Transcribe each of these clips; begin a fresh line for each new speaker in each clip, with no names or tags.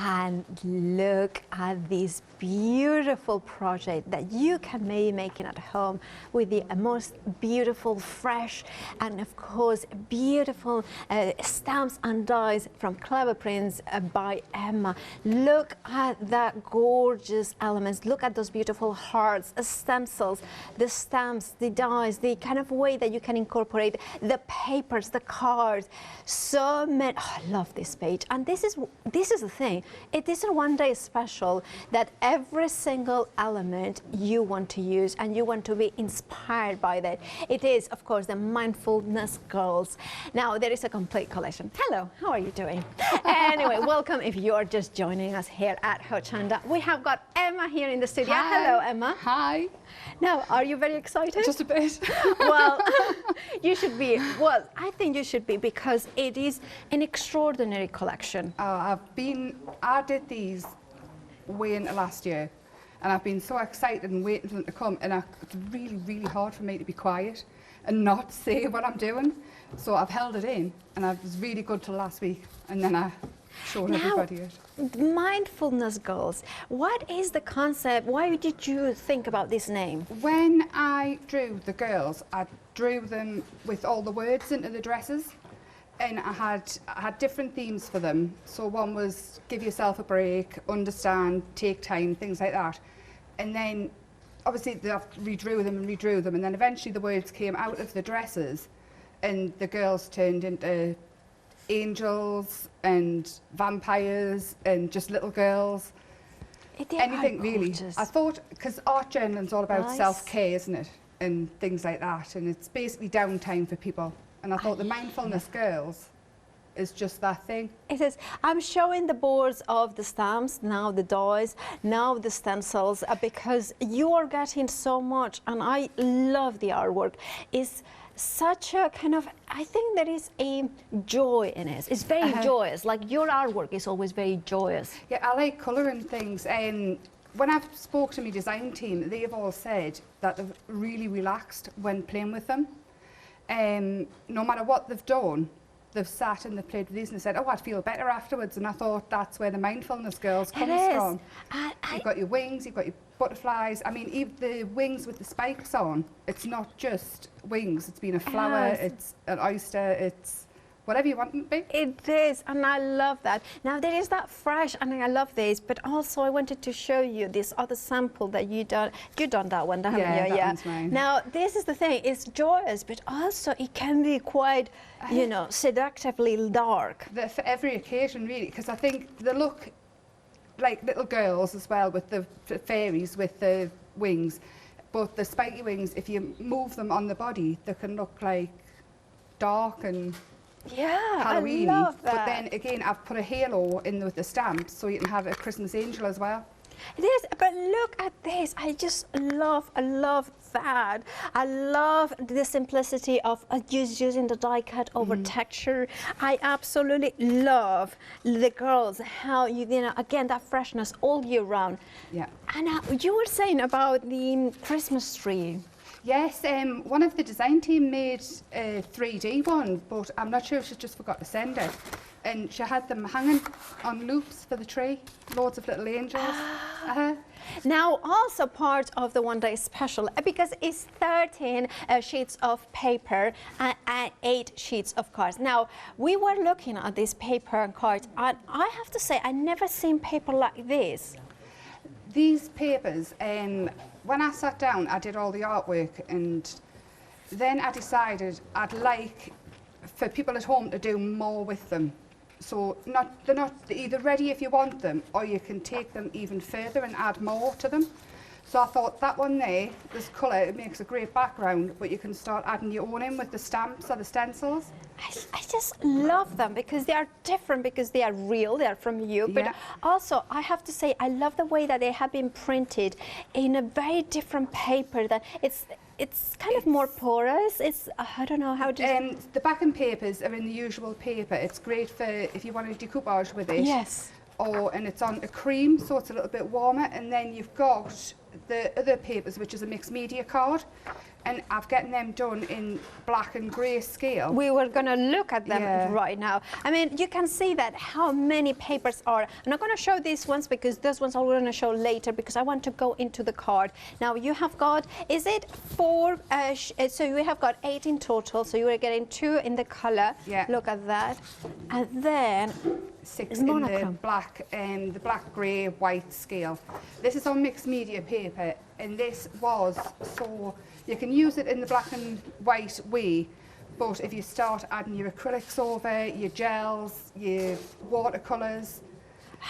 And look at this beautiful project that you can be making at home with the most beautiful, fresh, and of course beautiful stamps and dies from Clever Prints by Emma. Look at that gorgeous elements. Look at those beautiful hearts, stencils, the stamps, the dies, the kind of way that you can incorporate the papers, the cards. So many. Oh, I love this page. And this is the thing. It is a one-day special that every single element you want to use and you want to be inspired by that. It is, of course, the Mindfulness Girls. Now, there is a complete collection. Hello, how are you doing? Anyway, welcome if you're just joining us here at Hochanda. We have got Emma here in the studio.
Hi.
Hello, Emma.
Hi.
Now, are you very excited?
Just a bit.
Well, you should be. Well, I think you should be because it is an extraordinary collection.
I did these way into last year, and I've been so excited and waiting for them to come, and it's really, really hard for me to be quiet and not say what I'm doing. So I've held it in, and it was really good till last week, and then I showed everybody it.
Mindfulness Girls, what is the concept? Why did you think about this name?
When I drew the girls, I drew them with all the words into the dresses, and I had different themes for them. So one was give yourself a break, understand, take time, things like that. And then obviously I redrew them, and then eventually the words came out of the dresses, and the girls turned into angels and vampires and just little girls. Anything really. I thought, because art journaling's all about self-care, isn't it? And things like that, and it's basically downtime for people. And I thought the Mindfulness Girls is just that thing.
It is. I'm showing the boards of the stamps, now the dies, now the stencils, because you are getting so much, and I love the artwork. It's such a kind of, I think there is a joy in it. It's very joyous, like your artwork is always very joyous.
Yeah, I like colouring things. When I've spoke to my design team, they've all said that they've really relaxed when playing with them. No matter what they've done, they've sat and they've played with these and they said, oh, I'd feel better afterwards. And I thought that's where the Mindfulness Girls comes from. You've got your wings, you've got your butterflies. I mean, even the wings with the spikes on, it's not just wings. It's been a flower, it's an oyster, it's whatever you want it to be.
It is, and I love that. Now there is that fresh, and I love this, but also I wanted to show you this other sample that you done that one, haven't you?
That one's mine.
Now this is the thing, it's joyous, but also it can be quite, you know, seductively dark.
For every occasion, really, because I think they look like little girls as well, with the fairies with the wings, but the spiky wings, if you move them on the body, they can look like dark and Halloween-y.
I love that.
But then again, I've put a halo in with the stamps, so you can have a Christmas angel as well.
It is, but look at this. I love that. I love the simplicity of just using the die cut over texture. I absolutely love the girls, how you know, again, that freshness all year round.
Yeah.
And you were saying about the Christmas tree.
Yes, one of the design team made a 3D one, but I'm not sure if she just forgot to send it. And she had them hanging on loops for the tree, loads of little angels.
Now, also part of the one-day special, because it's 13 sheets of paper and 8 sheets of cards. Now, we were looking at this paper and cards, and I have to say, I never seen paper like this.
These papers, when I sat down, I did all the artwork, and then I decided I'd like for people at home to do more with them. So they're not either ready if you want them, or you can take them even further and add more to them. So I thought that one there, this colour, it makes a great background, but you can start adding your own in with the stamps or the stencils.
I just love them because they are different, because they are real, they are from you, but also I have to say I love the way that they have been printed in a very different paper. That it's kind of more porous. It's I don't know how to.
The backing papers are in the usual paper. It's great for if you want to decoupage with it.
Yes.
And it's on a cream, so it's a little bit warmer. And then you've got the other papers, which is a mixed media card. and I've gotten them done in black and grey scale.
We were going to look at them right now. I mean, you can see that how many papers are. I'm not going to show these ones because those ones I'm going to show later because I want to go into the card. Now you have got, is it 4? So you have got 8 in total. So you are getting 2 in the color.
Yeah.
Look at that. And then
6 in the black, grey, white scale. This is on mixed media paper, and this was so you can use it in the black and white way, but if you start adding your acrylics over, your gels, your watercolours,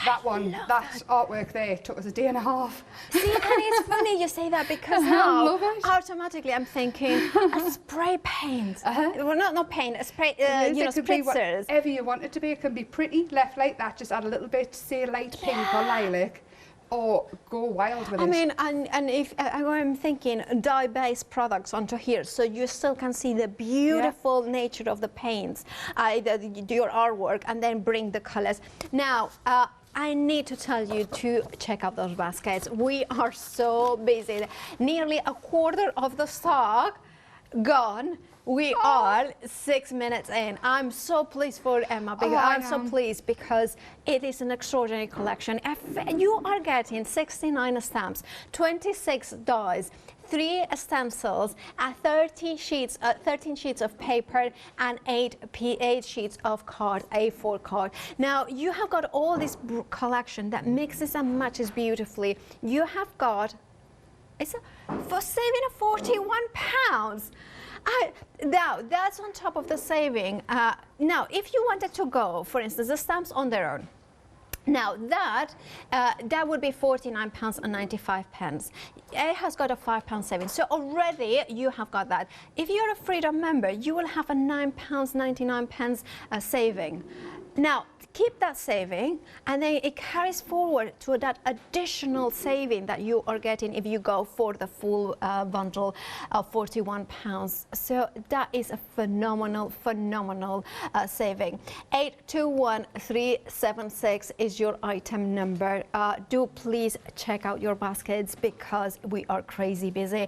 that artwork there took us a day and a half.
See, and it's funny you say that because now automatically I'm thinking a spray paint. Well, not paint, a spray, spritzers.
Whatever you want it to be. It can be pretty, left like that, just add a little bit, say light pink or lilac, or go wild with it.
I mean, and if I'm thinking dye-based products onto here, so you still can see the beautiful nature of the paints, do your artwork, and then bring the colors. Now, I need to tell you to check out those baskets. We are so busy. Nearly a quarter of the stock gone. We are 6 minutes in. I'm so pleased for Emma because I'm so pleased because it is an extraordinary collection. You are getting 69 stamps, 26 dies, 3 stencils, 13 sheets of paper, and 8 sheets of card, A4 card. Now you have got all this collection that mixes and matches beautifully. You have got, for saving £41. Now that's on top of the saving. Now if you wanted to go, for instance, the stamps on their own, now that would be £49.95. It has got a £5 saving. So already you have got that. If you're a Freedom member, you will have a £9.99 saving. Now keep that saving, and then it carries forward to that additional saving that you are getting if you go for the full bundle of £41. So that is a phenomenal saving. 821376 is your item number. Do please check out your baskets because we are crazy busy.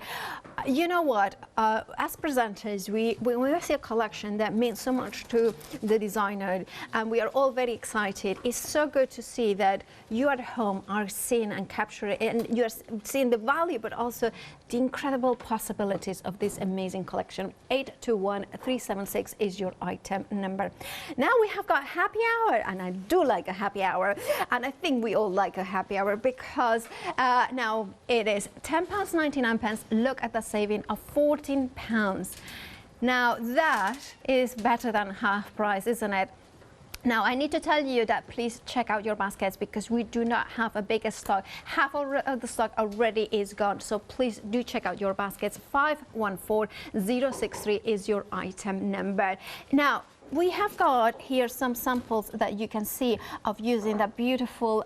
You know what? As presenters, when we see a collection that means so much to the designer, and we are all very excited. It's so good to see that you at home are seeing and capturing, and you're seeing the value, but also the incredible possibilities of this amazing collection. 821376 is your item number. Now we have got happy hour, and I do like a happy hour, and I think we all like a happy hour because now it is £10.99. Look at the saving of £14. Now that is better than half price, isn't it? Now, I need to tell you that please check out your baskets because we do not have a bigger stock. Half of the stock already is gone, so please do check out your baskets. 514063 is your item number. Now, we have got here some samples that you can see of using that beautiful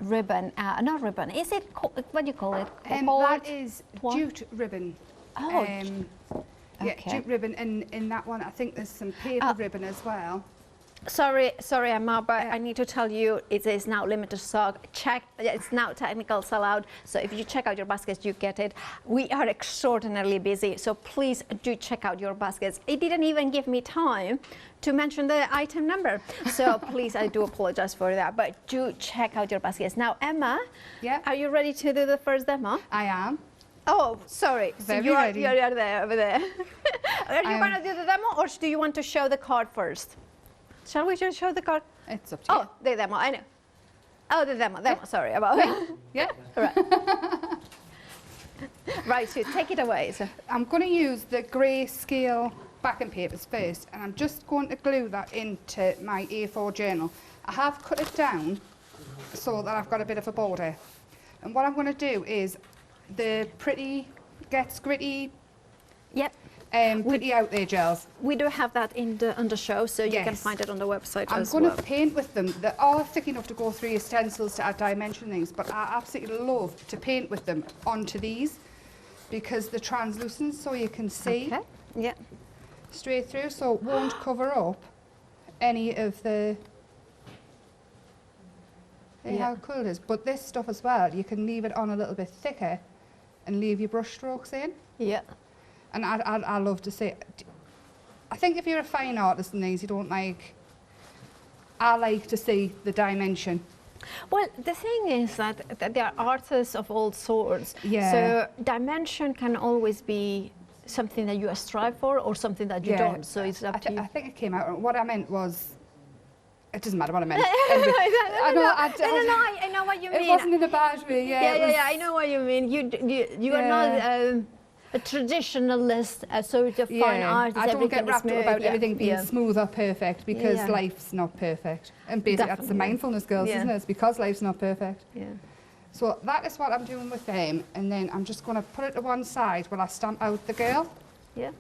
ribbon. Not ribbon, is it, what do you call it?
That is jute ribbon.
Oh,
yeah, jute ribbon, and in that one I think there's some paper ribbon as well.
Sorry, Emma, but I need to tell you it is now limited stock. Check, it's now technical sellout. So if you check out your baskets, you get it. We are extraordinarily busy, so please do check out your baskets. It didn't even give me time to mention the item number. So please, I do apologize for that, but do check out your baskets. Now, Emma, are you ready to do the first demo?
I am.
Oh, sorry. So you are there, over there. Are you going to do the demo, or do you want to show the card first? Shall we just show the card?
It's up to you.
Oh, the demo, I know. Oh, the demo, sorry about that.
Yeah?
Right. Right, so take it away. So.
I'm going to use the grey scale backing papers first, and I'm just going to glue that into my A4 journal. I have cut it down so that I've got a bit of a border. And what I'm going to do is the pretty gets gritty.
Yep.
Pretty out there gels.
We do have that on the show, so you can find it on the website as well.
I'm going to paint with them. They are thick enough to go through your stencils to add dimension things, but I absolutely love to paint with them onto these because they're translucent, so you can see straight through, so it won't cover up any of the... See how cool it is. But this stuff as well, you can leave it on a little bit thicker and leave your brush strokes in.
Yeah.
And I love to say, I think if you're a fine artist and things, you don't like, I like to see the dimension.
Well, the thing is that there are artists of all sorts.
Yeah.
So dimension can always be something that you strive for or something that you don't. So it's up to you.
I think it came out. What I meant was, it doesn't matter what I meant.
I know what you mean.
It wasn't in a bad way.
Yeah, I know what you mean. You are not a traditionalist, so to fine art.
I don't get wrapped up about everything being smooth or perfect, because life's not perfect. And basically that's the Mindfulness Girls, isn't it? It's because life's not perfect. Yeah. So that is what I'm doing with them, and then I'm just going to put it to one side while I stamp out the girl. Yeah.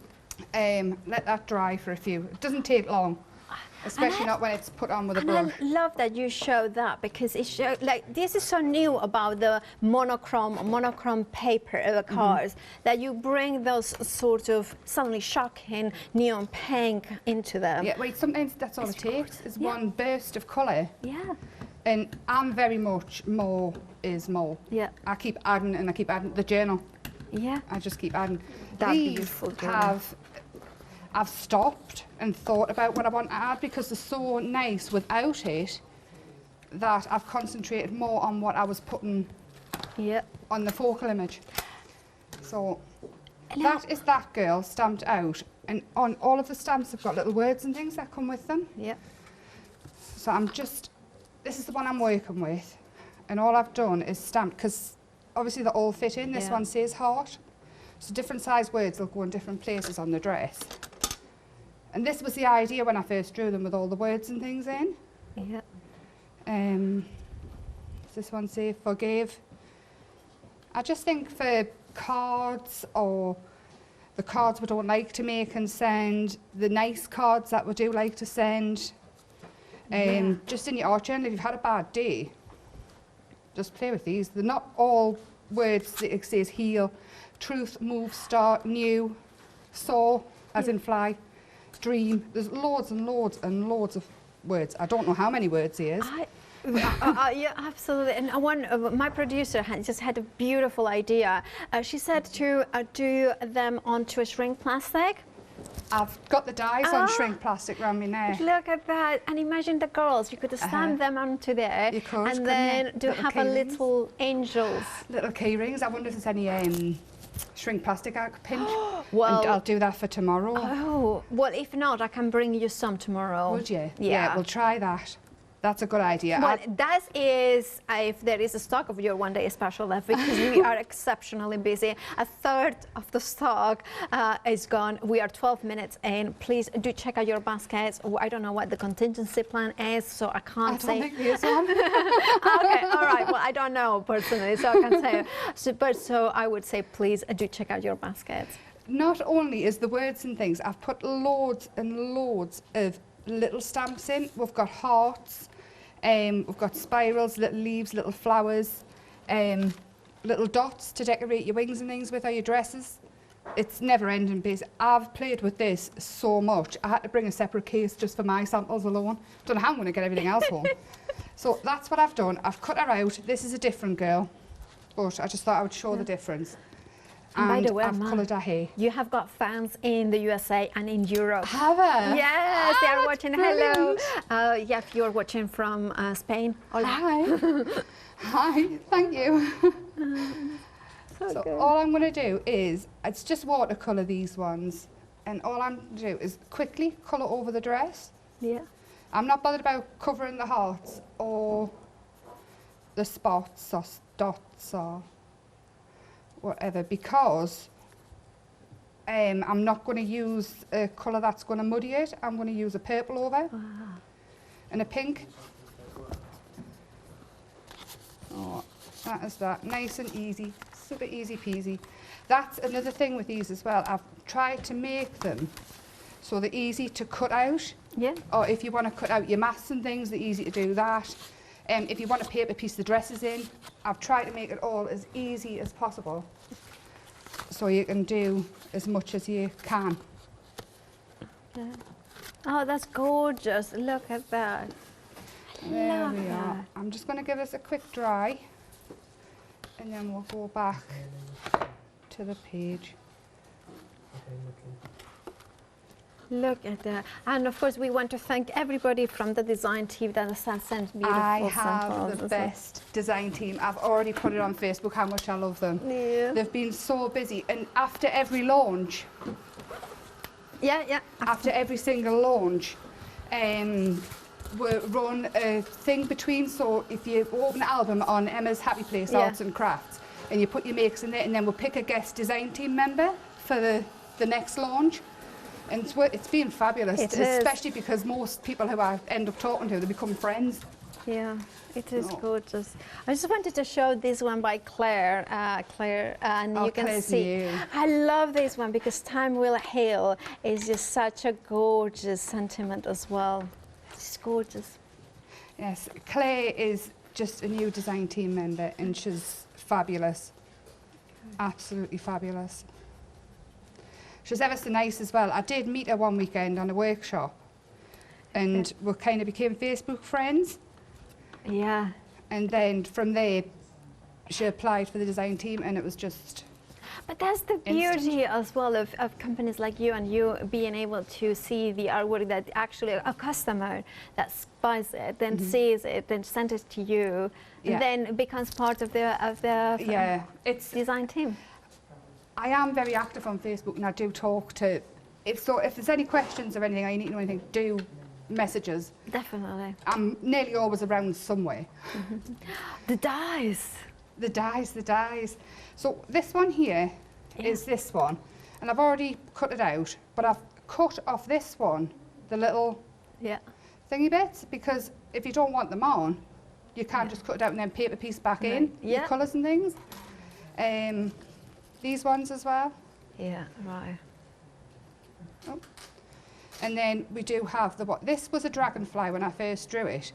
Let that dry for a few. It doesn't take long. Especially not when it's put on with a brush.
I love that you show that, because it shows, like, this is so new about the monochrome paper cards, that you bring those sort of suddenly shocking neon pink into them.
Yeah, wait, sometimes that's all it takes, is one burst of colour.
Yeah.
And I'm very much more is more. Yeah. I keep adding and I keep adding the journal. Yeah. I just keep adding.
That beautiful journal.
I've stopped and thought about what I want to add, because they're so nice without it, that I've concentrated more on what I was putting on the focal image. So that is that girl stamped out, and on all of the stamps have got little words and things that come with them. Yeah. So this is the one I'm working with, and all I've done is stamped, because obviously they all fit in. This one says heart, so different size words will go in different places on the dress. And this was the idea when I first drew them, with all the words and things in. Yeah. Does this one say forgive? I just think for cards, or the cards we don't like to make and send, the nice cards that we do like to send, just in your art journal, if you've had a bad day, just play with these. They're not all words that it says heal, truth, move, start, new, soar, as in fly, dream. There's loads and loads and loads of words. I don't know how many words he is.
Yeah, absolutely. And my producer just had a beautiful idea. She said to do them onto a shrink plastic.
I've got the dies on shrink plastic around me now.
Look at that. And imagine the girls. You could stamp them onto there.
You could,
and then do have a little angels.
Little key rings. I wonder if there's any shrink plastic I could pinch. Well, and I'll do that for tomorrow.
Oh, well, if not, I can bring you some tomorrow.
Would you? Yeah, we'll try that. That's a good idea.
Well, that is, if there is a stock of your one-day special left, because we are exceptionally busy. A third of the stock is gone. We are 12 minutes in. Please do check out your baskets. I don't know what the contingency plan is, so I can't say.
I don't think there's one.
Okay, all right. Well, I don't know personally, so I can't say. So I would say, please do check out your baskets.
Not only is the words and things, I've put loads and loads of little stamps in. We've got hearts. We've got spirals, little leaves, little flowers, little dots to decorate your wings and things with, or your dresses. It's never ending base. I've played with this so much. I had to bring a separate case just for my samples alone. Don't know how I'm going to get everything else home. So that's what I've done. I've cut her out. This is a different girl, but I just thought I would show the difference.
And by the way,
I've coloured her hair.
You have got fans in the USA and in Europe.
Have I?
Yes, they are watching. Brilliant. Hello. Yeah, if you're watching from Spain. Hola.
Hi. Hi, thank you. So all I'm going to do is, it's just watercolour these ones. And all I'm going to do is quickly colour over the dress. Yeah. I'm not bothered about covering the hearts or the spots or dots or whatever, because I'm not going to use a colour that's going to muddy it. I'm going to use a purple over and a pink. Oh, that is that. Nice and easy, super easy peasy. That's another thing with these as well. I've tried to make them so they're easy to cut out. Yeah. Or if you want to cut out your masts and things, they're easy to do that. If you want to paper piece the dresses in, I've tried to make it all as easy as possible, so you can do as much as you can.
Yeah. Oh, that's gorgeous. Look at that.
There we are. I'm just going to give this a quick dry, and then we'll go back to the page.
Look at that. And of course, we want to thank everybody from the design team that has sent beautiful
I
samples.
have the best design team. I've already put it on Facebook how much I love them.
Yeah.
They've been so busy, and after every launch,
Yeah.
after every single launch, we run a thing between. So if you open an album on Emma's Happy Place Arts and Crafts, and you put your makes in there, and then we'll pick a guest design team member for the next launch. And it's been fabulous, especially because most people who I end up talking to, they become friends.
Yeah, it is gorgeous. I just wanted to show this one by Claire. And you can
Claire's
see.
new.
I love this one because Time Will Heal is just such a gorgeous sentiment as well. It's gorgeous.
Yes, Claire is just a new design team member, and she's fabulous. Absolutely fabulous. She's ever so nice as well. I did meet her one weekend on a workshop, and we kind of became Facebook friends.
Yeah.
And then from there, she applied for the design team, and it was just...
But that's the beauty as well of companies like you, and you being able to see the artwork that actually a customer that buys it, then sees it, then sends it to you, and then becomes part of the design team.
I am very active on Facebook, and I do talk to... If there's any questions or anything, or you need to know anything, do messages.
Definitely.
I'm nearly always around somewhere.
The dies.
The dies. So this one here is this one, and I've already cut it out, but I've cut off this one, the little thingy bits, because if you don't want them on, you can't just cut it out and then paper piece back in, your colours and things. These ones as well.
Yeah, right.
Oh. And then we do have this was a dragonfly when I first drew it,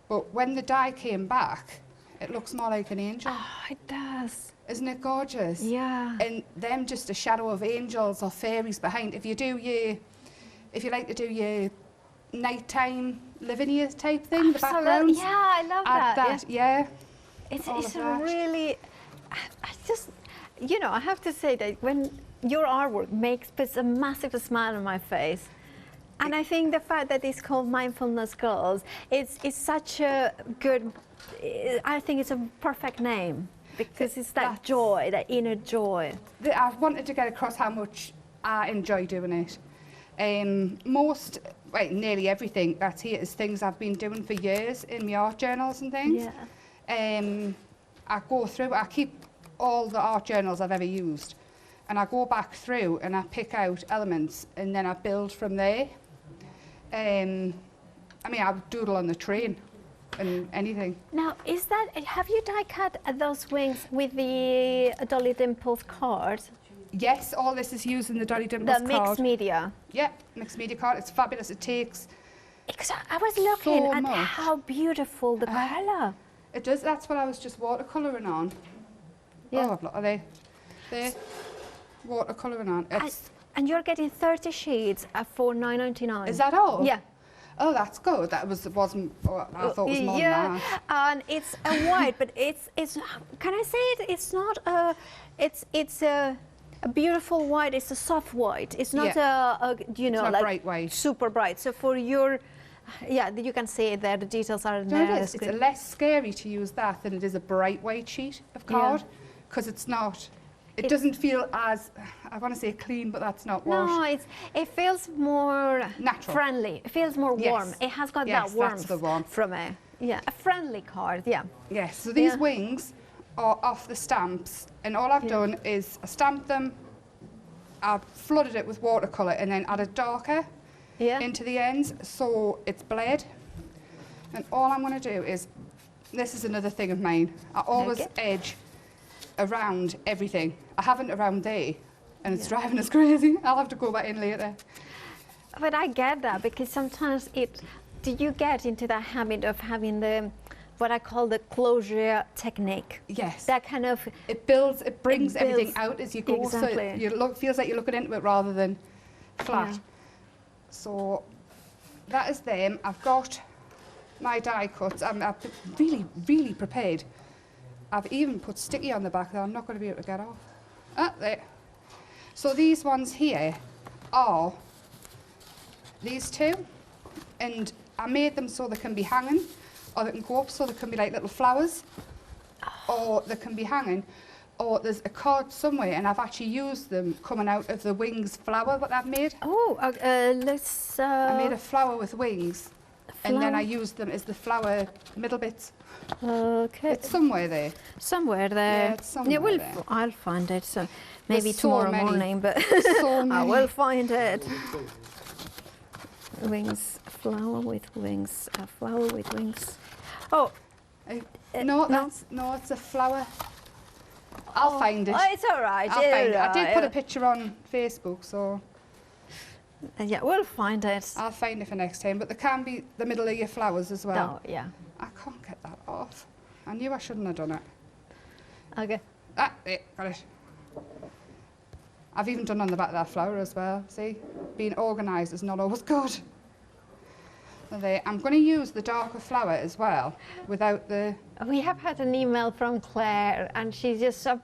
but when the die came back, it looks more like an angel.
Oh, it does.
Isn't it gorgeous?
Yeah.
And them just a shadow of angels or fairies behind. If you like to do your nighttime Lavinia type thing, the background.
Yeah, I love that.
Yeah.
It's really, I just, I have to say that when your artwork puts a massive smile on my face. And I think the fact that it's called Mindfulness Girls, it's such a good, I think it's a perfect name because it's that joy, that inner joy.
I wanted to get across how much I enjoy doing it. Nearly everything that's here is things I've been doing for years in my art journals and things. Yeah. I go through, I keep all the art journals I've ever used, and I go back through and I pick out elements and then I build from there. I doodle on the train and anything.
Now, have you die cut those wings with the Dolly Dimples card?
Yes, all this is using the Dolly Dimples card.
The mixed media?
Yeah, mixed media card. It's fabulous. It takes
I was looking at how beautiful the colour.
It does. That's what I was just watercolouring on.
Yeah.
Oh, are they? They're watercolouring on.
And you're getting 30 sheets for $9.99.
Is that all?
Yeah.
Oh, that's good. I thought it was more than that.
And it's a white, but it's. Can I say it? It's not a. It's a beautiful white. It's a soft white. It's not
it's not
like
bright white.
Super bright. So for your, you can see it there. The details are in there.
It's less scary to use that than it is a bright white sheet of card, because it's not. It doesn't feel as, I want to say clean, but that's not what.
No, it feels more
natural,
friendly. It feels more warm. It has got that warmth
that's the warmth
from a friendly card. Yeah.
Yes. So these wings are off the stamps, and all I've done is I stamped them. I've flooded it with watercolour and then added darker into the ends, so it's bled. And all I'm going to do is, this is another thing of mine. I always edge around everything. I haven't around there, and it's driving us crazy. I'll have to go back in later.
But I get that, because sometimes do you get into that habit of having what I call the closure technique?
Yes.
That kind of...
It brings everything out as you go,
exactly.
So it feels like you're looking into it rather than flat. Yeah. So that is them. I've got my die cuts. I'm really, really prepared. I've even put sticky on the back that I'm not going to be able to get off. There. So these ones here are these two, and I made them so they can be hanging, or they can go up so they can be like little flowers, or they can be hanging, or there's a card somewhere, and I've actually used them coming out of the wings flower that I've made.
Oh, let's...
I made a flower with wings, and then I used them as the flower middle bits.
Okay.
It's somewhere there.
Somewhere there.
Yeah, it's somewhere there.
I'll find it. So maybe
There's so
tomorrow
many.
morning, but
So
I
many.
will find it. Wings, flower with wings, a flower with wings. Oh,
No, it's a flower. I'll find it.
oh, it's all right.
I'll find it. I did put a
it.
picture on Facebook, so
Yeah, we'll find it.
I'll find it for next time. But there can be the middle of your flowers as well.
Oh, yeah.
I can't get that off. I knew I shouldn't have done it.
Okay.
Ah, there, got it. I've even done on the back of that flower as well. See, being organised is not always good. So there, I'm going to use the darker flower as well, without the.
We have had an email from Claire, and she's just so,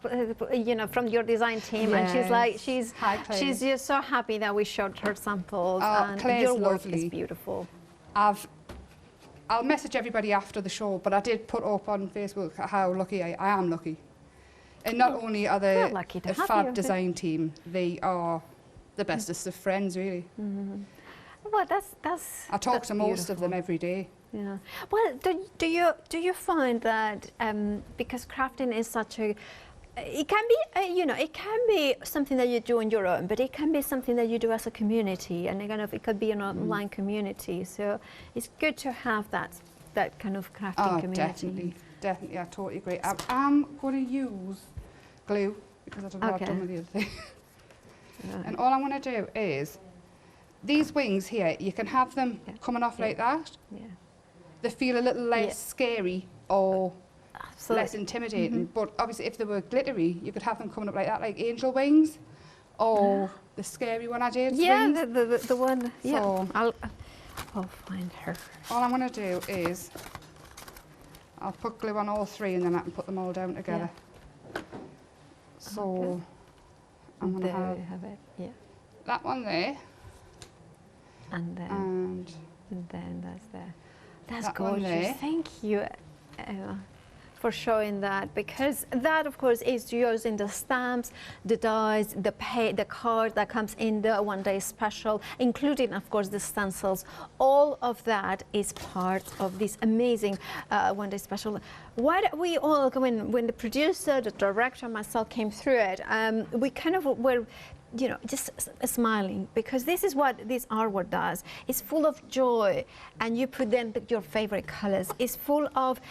you know, from your design team, and she's like,
Hi, Claire.
she's just so happy that we showed her samples,
Oh,
and
Claire's
your work
lovely.
is beautiful.
I'll message everybody after the show, but I did put up on Facebook how lucky I am lucky. And not only are
we're
they
lucky to
a
have
fab
you.
design team, they are the bestest of friends, really.
Well, that's.
I talk
that's
to most of them
beautiful.
every day.
Yeah. Well, do you find that because crafting is such a, it can be you know, it can be something that you do on your own, but it can be something that you do as a community, and it could be an online community. So it's good to have that kind of crafting community.
Definitely, I totally agree. I'm going to use glue because I don't know what I've
Okay.
done with the other thing.
Right.
And all I'm going to do is these wings here. You can have them coming off like that.
Yeah.
They feel a little less scary or
Absolutely.
less intimidating. But obviously, if they were glittery, you could have them coming up like that, like angel wings, or the scary one I did.
Yeah,
wings.
the one. Yeah.
So-
I'll find her.
All I'm going to do is I'll put glue on all three, and then I can put them all down together. So
Okay.
I'm going to
There
have
you have it. Yeah.
that one there,
And then.
and
Then that's there. That's
that one
gorgeous.
there.
Thank you for showing that, because that, of course, is using the stamps, the dies, the card that comes in the one-day special, including, of course, the stencils. All of that is part of this amazing one-day special. What we all, when the producer, the director, myself came through it, we kind of were, you know, just smiling, because this is what this artwork does. It's full of joy, and you put then your favorite colors. It's full of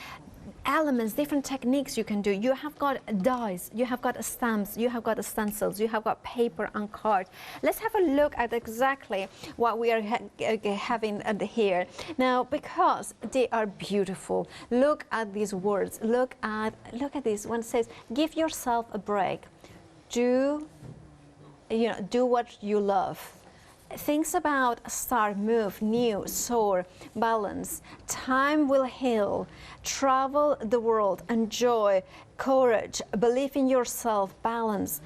elements, different techniques you can do. You have got dies, you have got stamps, you have got stencils, you have got paper and card. Let's have a look at exactly what we are having here. Now, because they are beautiful, look at these words. Look at this one. Says, give yourself a break. Do what you love. Things about start, move, new, soar, balance. Time will heal. Travel the world, enjoy, courage, believe in yourself, balance.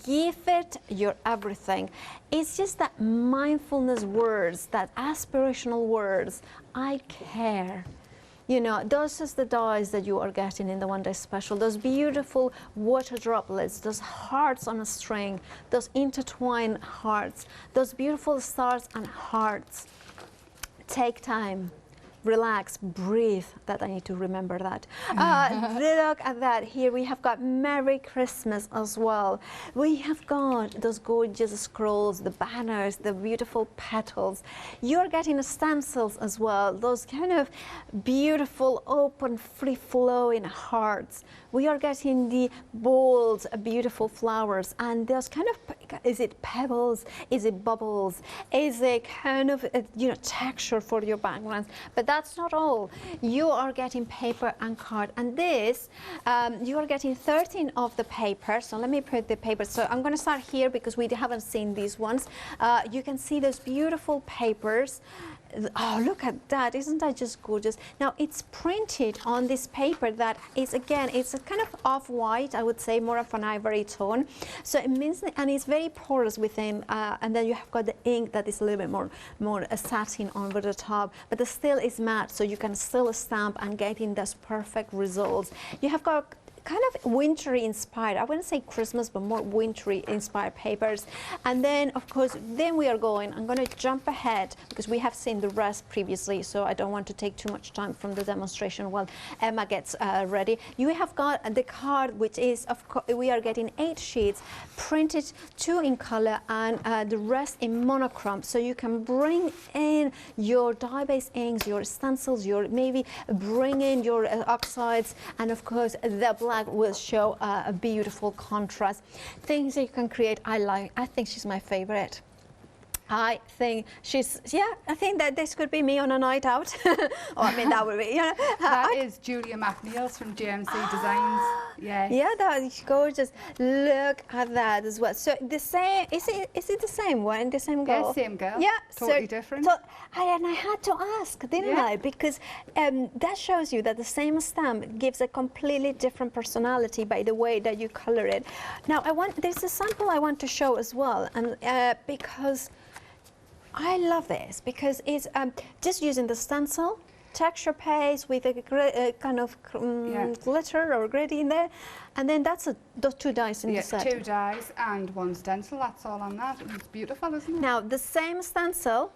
Give it your everything. It's just that mindfulness words, that aspirational words. I care. You know, those are the dies that you are getting in the one-day special. Those beautiful water droplets, those hearts on a string, those intertwined hearts, those beautiful stars and hearts. Take time. Relax, breathe. That I need to remember that. Look at that. Here we have got Merry Christmas as well. We have got those gorgeous scrolls, the banners, the beautiful petals. You're getting the stencils as well. Those kind of beautiful, open, free-flowing hearts. We are getting the bold, beautiful flowers, and those kind of, is it pebbles? Is it bubbles? Is it kind of, texture for your backgrounds? But that's not all. You are getting paper and card, and this, you are getting 13 of the paper. So let me put the paper. So I'm going to start here because we haven't seen these ones. You can see those beautiful papers. oh, look at that. Isn't that just gorgeous? Now, it's printed on this paper that is, again, it's a kind of off-white, I would say, more of an ivory tone. So it means, and it's very porous within, and then you have got the ink that is a little bit more satin over the top, but it still is matte, so you can still stamp and get in those perfect results. You have got kind of wintry inspired, I wouldn't say Christmas, but more wintry inspired papers. And then, of course, then we are going, I'm going to jump ahead because we have seen the rest previously, so I don't want to take too much time from the demonstration while Emma gets ready. You have got the card, which is, of course, we are getting 8 sheets printed, 2 in color and the rest in monochrome. So you can bring in your dye-based inks, your stencils, your maybe bring in your oxides, and of course the black will show a beautiful contrast. Things that you can create, I think she's my favorite. I think she's, yeah, I think that this could be me on a night out. I mean, that would be, you know.
That is Julia McNeil's from GMC Designs. Yeah.
Yeah, that is gorgeous. Look at that as well. So the same, is it the same one, the same girl?
Yeah, same girl.
Yeah.
Totally different.
So, and I had to ask, didn't I? Because that shows you that the same stamp gives a completely different personality by the way that you color it. Now, there's a sample I want to show as well, and because I love this, because it's just using the stencil, texture paste with a kind of glitter or gritty in there, and then that's those 2 dies in the set.
2 dies and 1 stencil, that's all on that. It's beautiful, isn't it?
Now, the same stencil,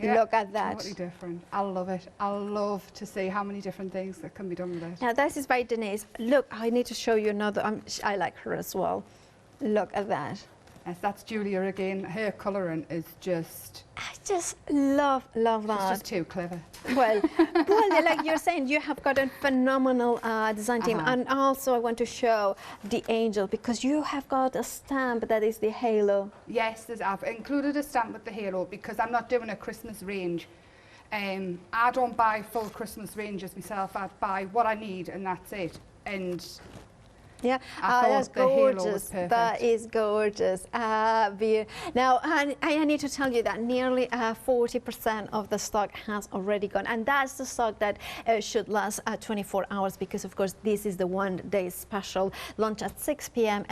look at that.
Totally different. I love it. I love to see how many different things that can be done with it.
Now, this is by Denise. Look, I need to show you another, I like her as well. Look at that.
Yes, that's Julia again. Her colouring is just...
I just love that.
It's just too clever.
Well, like you're saying, you have got a phenomenal design team. And also I want to show the angel, because you have got a stamp that is the halo.
Yes, I've included a stamp with the halo because I'm not doing a Christmas range. I don't buy full Christmas ranges myself. I buy what I need and that's it. And
yeah, that's gorgeous. That is gorgeous. Now, I need to tell you that nearly 40% of the stock has already gone, and that's the stock that should last 24 hours, because of course this is the one-day special launch at 6 p.m.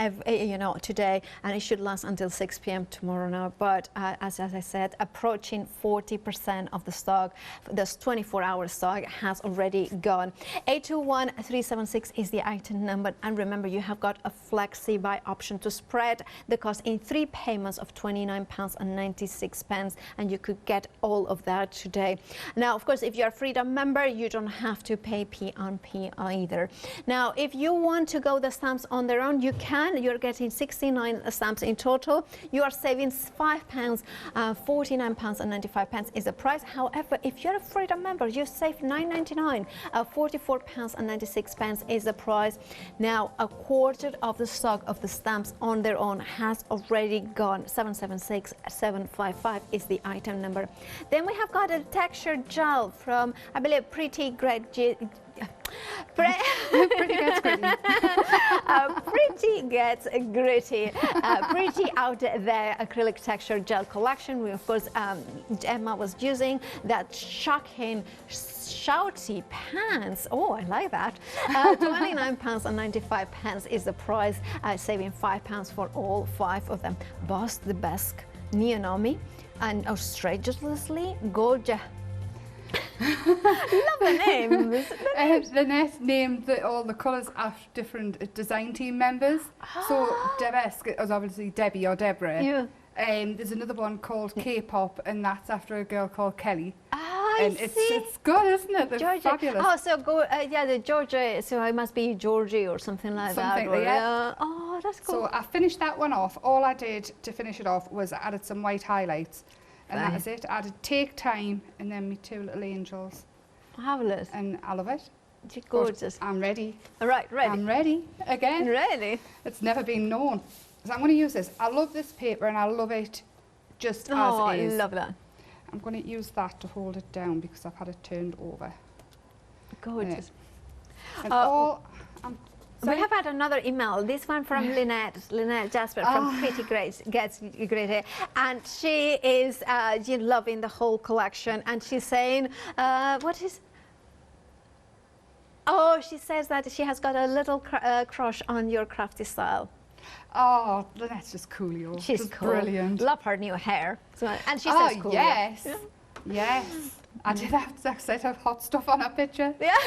Today, and it should last until 6 p.m. tomorrow now. But as I said, approaching 40% of the stock, this 24-hour stock, has already gone. 821-376 is the item number, and remember, you have got a flexi buy option to spread the cost in 3 payments of £29.96, and you could get all of that today. Now, of course, if you're a Freedom member, you don't have to pay P&P either. Now, if you want to go the stamps on their own, you can. You're getting 69 stamps in total. You are saving £5, £49.95 is the price. However, if you're a Freedom member, you save £9.99, £44.96 is the price. Now, a quarter of the stock of the stamps on their own has already gone. 776755 is the item number. Then we have got a texture gel from, I believe, Pretty Gets Gritty. Pretty Gets Gritty. Pretty Out There acrylic texture gel collection. We, of course, Emma was using that shocking shouty pants. Oh, I like that. £29.95 is the price, saving £5 for all 5 of them. Boss the Best, Neonomy, and Outrageously Gorgeous. Love the names.
The nest named all the colours after different design team members. So Debesque is obviously Debbie or Deborah.
Yeah.
There's another one called K-pop, and that's after a girl called Kelly.
And
it's good, isn't it? They're
Georgia.
fabulous.
Oh, so go, the Georgia, so I must be Georgie or something like that. Or,
yeah.
Oh, that's cool.
So I finished that one off. All I did to finish it off was I added some white highlights. And that is it. I added Take Time and then my 2 little angels.
Fabulous.
And I love it.
It's gorgeous.
But I'm ready.
All right, ready.
I'm ready again.
Ready.
It's never been known. So I'm going to use this. I love this paper and I love it just as it is.
I love that.
I'm going to use that to hold it down because I've had it turned over.
Gorgeous.
And all I'm
We have had another email. This one from Lynette Jasper from Pretty Great Gets Great Hair, and she is loving the whole collection. And she's saying, what is? Oh, she says that she has got a little crush on your crafty style.
Oh, Lynette's just coolio.
She's cool.
Brilliant.
Love her new hair. So, and she says cool.
Yes. Yeah. Yes. I did have to have hot stuff on her picture.
Yeah.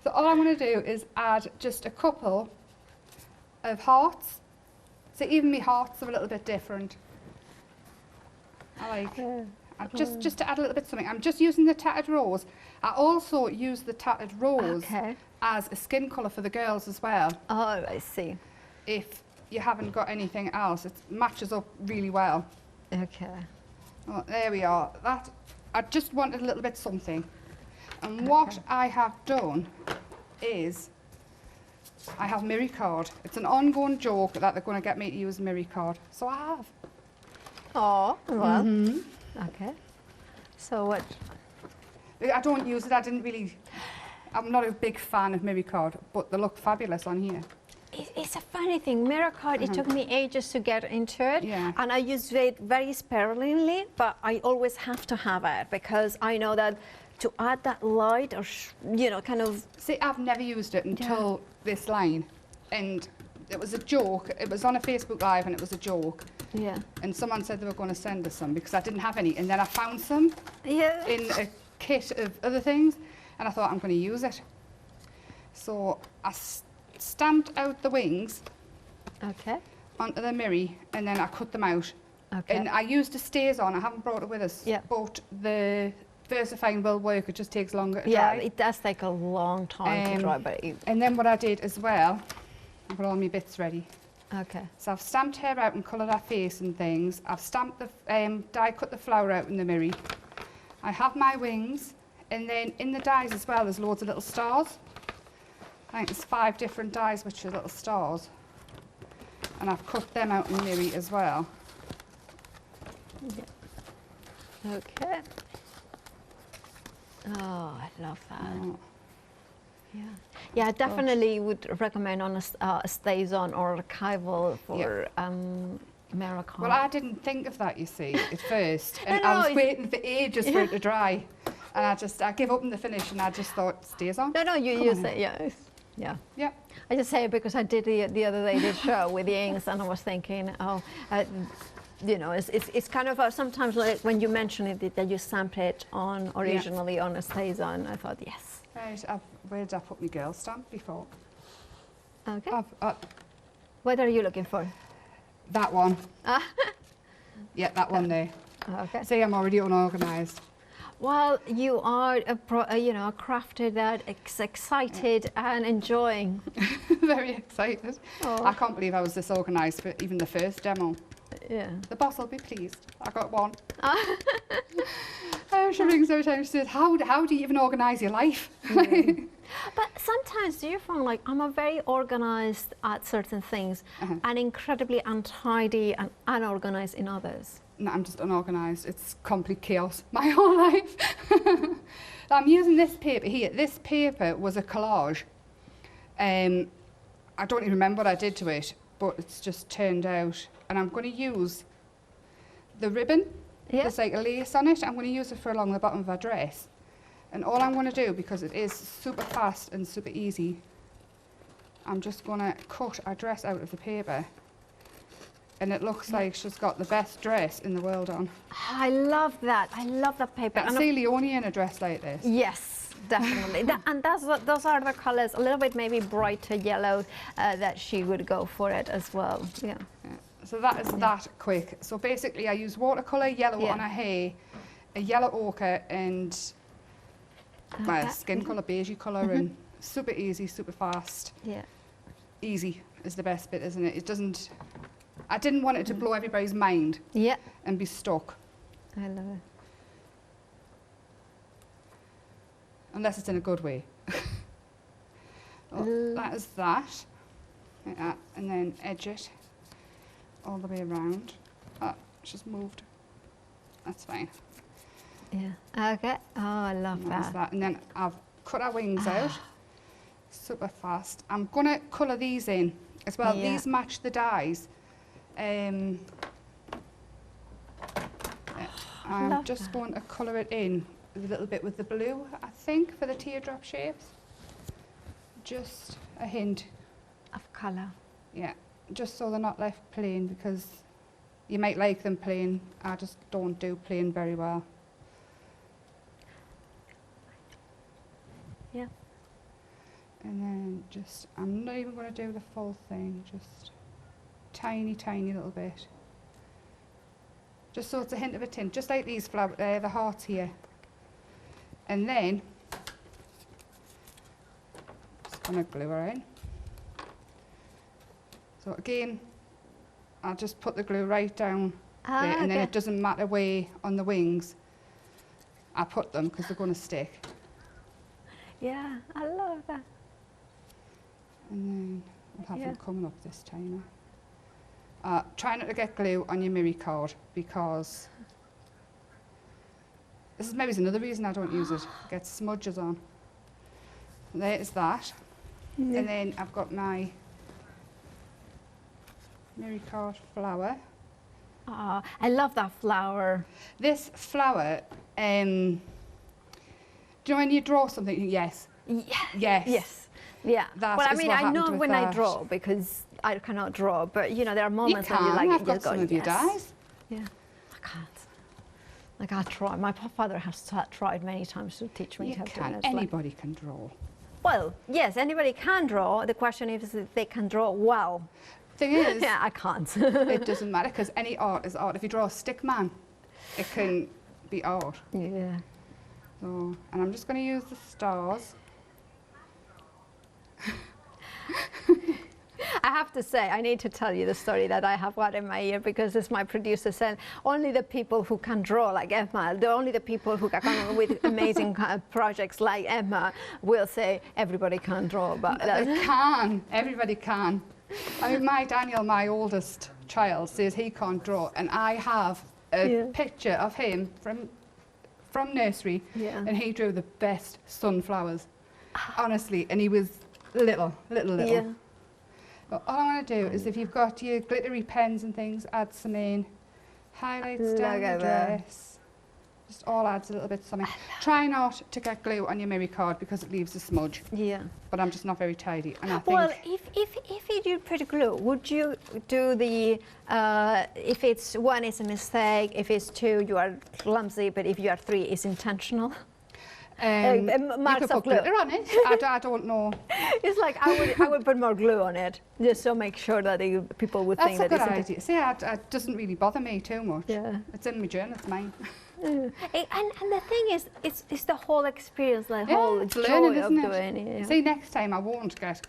So all I'm going to do is add just a couple of hearts. So even my hearts are a little bit different. I like just to add a little bit of something. I'm just using the tattered rose. I also use the tattered rose as a skin colour for the girls as well.
Oh, I see.
If you haven't got anything else, it matches up really well.
Okay.
Oh, there we are. That I just wanted a little bit something. And what I have done is I have mirror card. It's an ongoing joke that they're going to get me to use mirror card. So I have.
Oh, well. Okay. So what?
I don't use it. I'm not a big fan of mirror card, but they look fabulous on here.
It's a funny thing. Mirror card, it took me ages to get into it.
Yeah.
And I use it very sparingly, but I always have to have it because I know that to add that light or, kind of...
See, I've never used it until this line. And it was a joke. It was on a Facebook Live and it was a joke.
Yeah.
And someone said they were going to send us some because I didn't have any. And then I found some in a kit of other things. And I thought, I'm going to use it. So I stamped out the wings onto the mirror and then I cut them out. And I used the stays on. I haven't brought it with us. But the VersaFine will work. It just takes longer to dry.
Yeah, it does take a long time to dry. But
and then what I did as well, I got all my bits ready.
Okay.
So I've stamped her out and coloured her face and things. I've stamped the die cut the flower out in the mirror. I have my wings, and then in the dies as well there's loads of little stars. I think there's 5 different dies which are little stars. And I've cut them out in the mirror as well.
Yeah. Okay. Oh, I love that.
Oh.
Yeah, I definitely would recommend on a stays on or archival for mirror card.
Well, I didn't think of that, you see, at first. And I was waiting for ages for it to dry. And I gave up in the finish and I just thought, stays on.
No, you use it, yeah. I just say it because I did the other day did show with the inks and I was thinking, it's kind of sometimes like when you mention it that you stamped it on originally on a stays on. I thought, yes.
Right, where did I put my girl stamp before?
Okay. What are you looking for?
That one. Yeah, that one there.
Okay.
See, I'm already unorganised.
Well, you are crafted that excited and enjoying.
Very excited. Oh. I can't believe I was this organised for even the first demo.
Yeah.
The boss will be pleased. I got one. She rings every time. She says, how do you even organise your life?
But sometimes do you find like I'm a very organised at certain things and incredibly untidy and unorganised in others?
No, I'm just unorganised. It's complete chaos my whole life. I'm using this paper here. This paper was a collage. I don't even remember what I did to it, but it's just turned out. And I'm going to use the ribbon. There's like a lace on it. I'm going to use it for along the bottom of our dress. And all I'm going to do, because it is super fast and super easy, I'm just going to cut our dress out of the paper. And it looks like she's got the best dress in the world on.
I love that. I love that paper.
I see Leonie in a dress like this.
Yes, definitely. Those are the colours, a little bit maybe brighter yellow that she would go for it as well. Yeah.
So that is that quick. So basically I use watercolour yellow on her hair, a yellow ochre and my skin colour, beigey colour, and super easy, super fast. Yeah. Easy is the best bit, isn't it? It doesn't... I didn't want it to blow everybody's mind and be stuck.
I love it.
Unless it's in a good way. That is that. Like that. And then edge it all the way around. Oh, it's just moved. That's fine.
Yeah. Okay. Oh, I love that.
And then I've cut our wings out. super fast. I'm going to colour these in as well.
Yeah.
These match the dyes. I'm
love
just
that.
going to colour it in a little bit with the blue, I think, for the teardrop shapes. Just a hint.
Of colour.
Yeah, just so they're not left plain, because you might like them plain. I just don't do plain very well.
Yeah.
And then just, I'm not even going to do the full thing, just tiny, tiny little bit. Just so it's a hint of a tint, just like these flower, the hearts here. And then, just going to glue her in. So again, I'll just put the glue right down there, and then it doesn't matter where on the wings I put them, because they're going to stick.
Yeah, I love that.
And then I'll have
Yeah.
them coming up this time. Try not to get glue on your mirror card, because this is maybe another reason I don't use it. It gets smudges on. There's that.
Yeah.
And then I've got my mirror card flower.
Oh, I love that flower.
This flower, do you know when you draw something? Yes.
Yeah.
Yes.
Yes. Yeah.
That
well, I
is
mean,
what
I
happened
know
with
when I
that.
draw, because I cannot draw, but you know, there are
You
moments when
can.
you like
I've
it,
got
just go,
some of your
yes.
dyes.
Yeah. I can't. Like, I try. My father has tried many times to teach me
You
how to do
can.
it. It's like-
Anybody can draw.
well, yes, anybody can draw. The question is if they can draw well.
Thing is,
Yeah, I can't.
it doesn't matter, because any art is art. If you draw a stick man, it can be art.
Yeah.
So, and I'm just going to use the stars.
I have to say, I need to tell you the story that I have got in my ear, because as my producer said, only the people who can draw like Emma, only the people who can come up with amazing projects like Emma will say everybody can draw. But
They can. Everybody can. I mean, my Daniel, my oldest child, says he can't draw, and I have a
Yeah.
picture of him from nursery,
Yeah.
and he drew the best sunflowers, honestly, and he was little.
Yeah.
But all I want to do is, if you've got your glittery pens and things, add some in, highlights
Look
down the
at that.
dress. Just all adds a little bit of something. Try not to get glue on your mirror card, because it leaves a smudge.
Yeah.
But I'm just not very tidy, and I think.
Well, if you do pretty glue, would you do the if it's one is a mistake, if it's two you are clumsy, but if you are three it's intentional?
You
marks
could
of
put
glue.
glitter on it. I don't know.
It's like I would put more glue on it just to make sure that people would
That's
think
a
that
good
it's
idea. See, it doesn't really bother me too much.
Yeah.
It's in my journal. It's mine.
And the thing is, it's the whole experience, the
Yeah,
whole
it's
joy
learning,
of
isn't it?
doing it. Yeah.
See, next time I won't get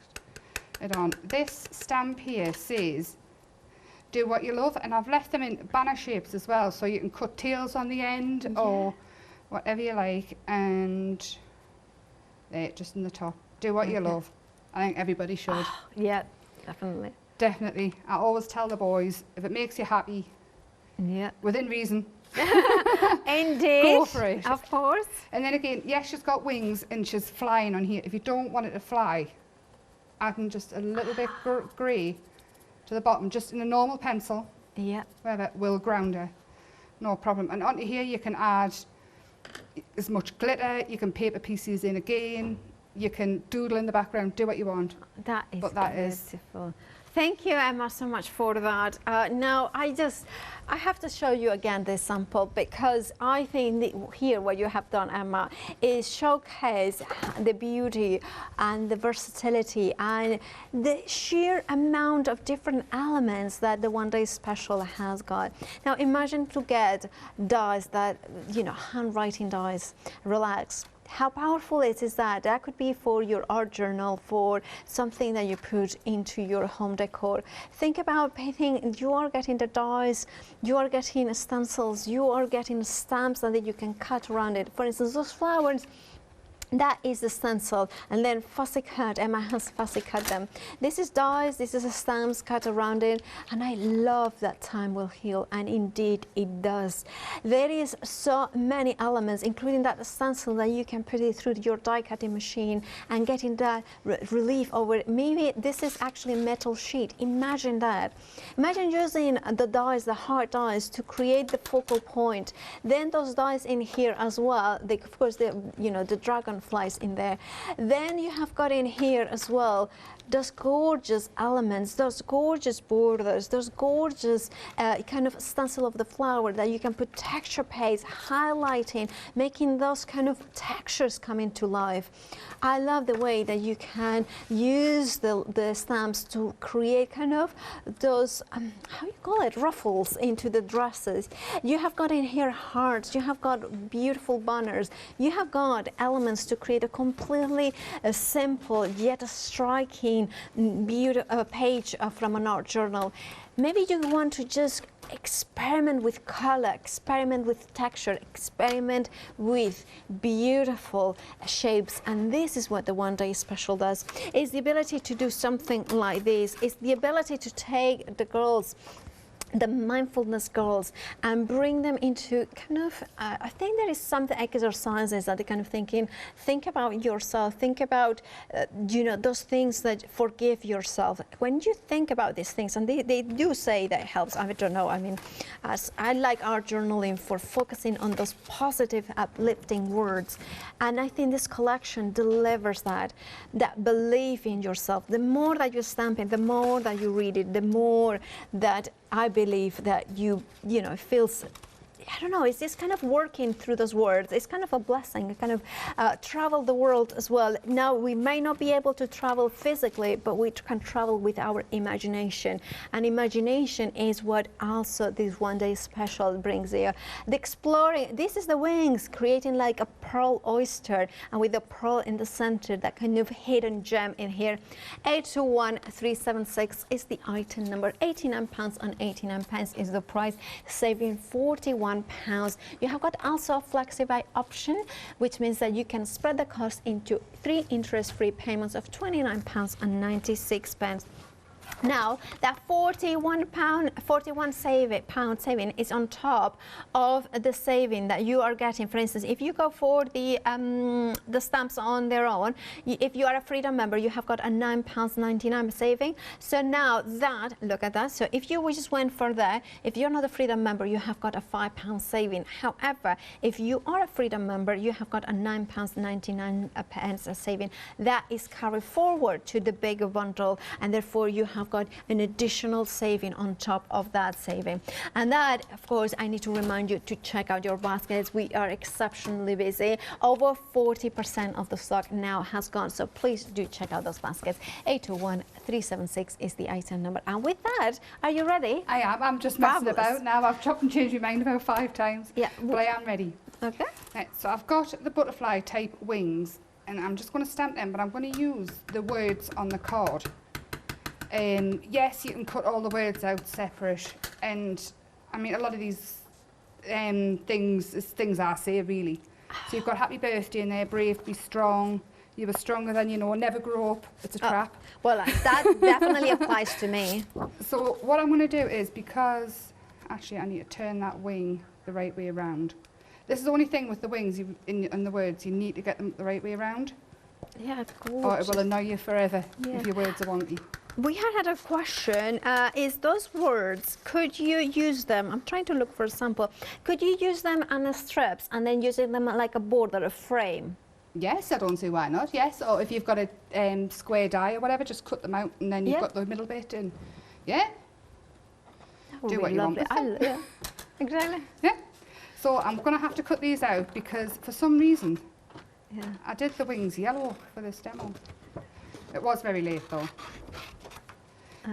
it on. This stamp here says, "Do what you love," and I've left them in banner shapes as well, so you can cut tails on the end or whatever you like, and there, just in the top. Do what you
Okay.
love. I think everybody should.
Yeah, definitely.
Definitely. I always tell the boys, if it makes you happy,
Yeah.
within reason,
Indeed.
Go for it.
Of course.
And then again, yes, she's got wings and she's flying on here. If you don't want it to fly, adding just a little bit grey to the bottom, just in a normal pencil,
Yeah.
wherever, will ground her. No problem. And onto here you can add as much glitter, you can paper pieces in again, you can doodle in the background, do what you want.
That is
But that is-
beautiful. Thank you, Emma, so much for that. Now, I have to show you again this sample, because I think here what you have done, Emma, is showcase the beauty and the versatility and the sheer amount of different elements that the One Day Special has got. Now, imagine to get dies that, you know, handwriting dies, relax. How powerful it is that could be for your art journal, for something that you put into your home decor. Think about painting. You are getting the dies, you are getting stencils, you are getting stamps that you can cut around it. For instance, those flowers, That is the stencil, and then fussy cut. Emma has fussy cut them. This is dies, this is a stamps cut around it, and I love that time will heal, and indeed it does. There is so many elements, including that stencil, that you can put it through your die cutting machine and getting that relief over it. Maybe this is actually metal sheet. Imagine that. Imagine using the dies, the hard dies, to create the focal point. Then those dies in here as well. They, of course, the dragonflies in there. Then you have got in here as well those gorgeous elements, those gorgeous borders, those gorgeous kind of stencil of the flower that you can put texture paste, highlighting, making those kind of textures come into life. I love the way that you can use the stamps to create kind of those, how you call it, ruffles into the dresses. You have got in here hearts, you have got beautiful banners, you have got elements to create a completely simple yet striking page from an art journal. Maybe you want to just experiment with color, experiment with texture, experiment with beautiful shapes, and this is what the One Day Special does. Is the ability to do something like this. It's the ability to take the girls, the mindfulness girls, and bring them into kind of, I think there is some exercises that they kind of think about yourself, think about, those things that forgive yourself. When you think about these things, and they do say that helps, I don't know, I mean, as I like art journaling for focusing on those positive, uplifting words, and I think this collection delivers that belief in yourself. The more that you stamp it, the more that you read it, the more that I believe that it feels, I don't know, it's just kind of working through those words. It's kind of a blessing, kind of travel the world as well. Now, we may not be able to travel physically, but we can travel with our imagination. And imagination is what also this One Day Special brings here. The exploring, this is the wings, creating like a pearl oyster, and with the pearl in the center, that kind of hidden gem in here. 821376 is the item number. £89 and 89 pence is the price, saving £41. You have got also a FlexiBuy option, which means that you can spread the cost into 3 interest-free payments of £29 and 96 pence. Now, that £41 saving is on top of the saving that you are getting. For instance, if you go for the stamps on their own, if you are a Freedom member, you have got a £9.99 saving. So now that, look at that. So if you just went for that, if you're not a Freedom member, you have got a £5 saving. However, if you are a Freedom member, you have got a £9.99 saving. That is carried forward to the bigger bundle, and therefore you have got an additional saving on top of that saving. And that, of course, I need to remind you to check out your baskets. We are exceptionally busy. Over 40% of the stock now has gone, so please do check out those baskets. 821376 is the item number. And with that, are you ready?
I am. I'm just messing about now. I've chopped and changed my mind about 5 times. Yeah, but I am ready.
Okay.
Right, so I've got the butterfly type wings, and I'm just going to stamp them, but I'm going to use the words on the card. Yes, you can cut all the words out separate, and I mean, a lot of these things is things I say, really. So you've got happy birthday in there, brave, be strong, you were stronger than you know, never grow up, it's a trap.
Well, that definitely applies to me.
So what I'm going to do is, because actually I need to turn that wing the right way around. This is the only thing with the wings in the words, you need to get them the right way around.
Yeah, of course.
Or it will annoy you forever if your words are wonky.
We had a question, is those words, could you use them, I'm trying to look for a sample, could you use them on strips and then using them like a border, a frame?
Yes, I don't see why not, yes. Or if you've got a square die or whatever, just cut them out and then you've got the middle bit and, do what you want with them.
Yeah, exactly.
Yeah. So I'm going to have to cut these out because for some reason, I did the wings yellow for this demo. It was very late though.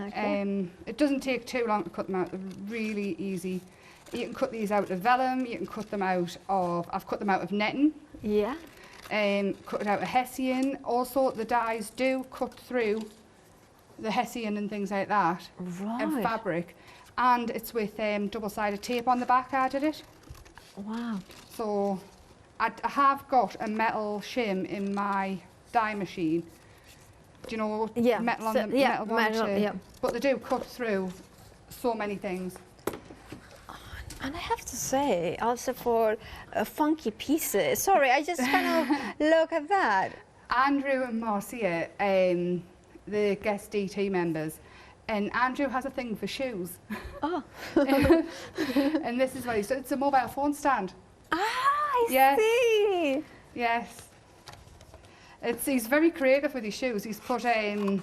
Okay. It doesn't take too long to cut them out. They're really easy. You can cut these out of vellum. You can cut them out of, I've cut them out of netting. Yeah. Cut it out of hessian. Also, the dies do cut through the hessian and things like that.
Right.
And fabric. And it's with double-sided tape on the back. I did it.
Wow.
So I have got a metal shim in my dye machine. Do you know metal on the metal one? But they do cut through so many things.
And I have to say, also for funky pieces, sorry, I just kind of look at that.
Andrew and Marcia, the guest DT members, and Andrew has a thing for shoes.
Oh.
And this is what he's, it's a mobile phone stand.
Ah, I see.
Yes. He's very creative with his shoes. He's put rice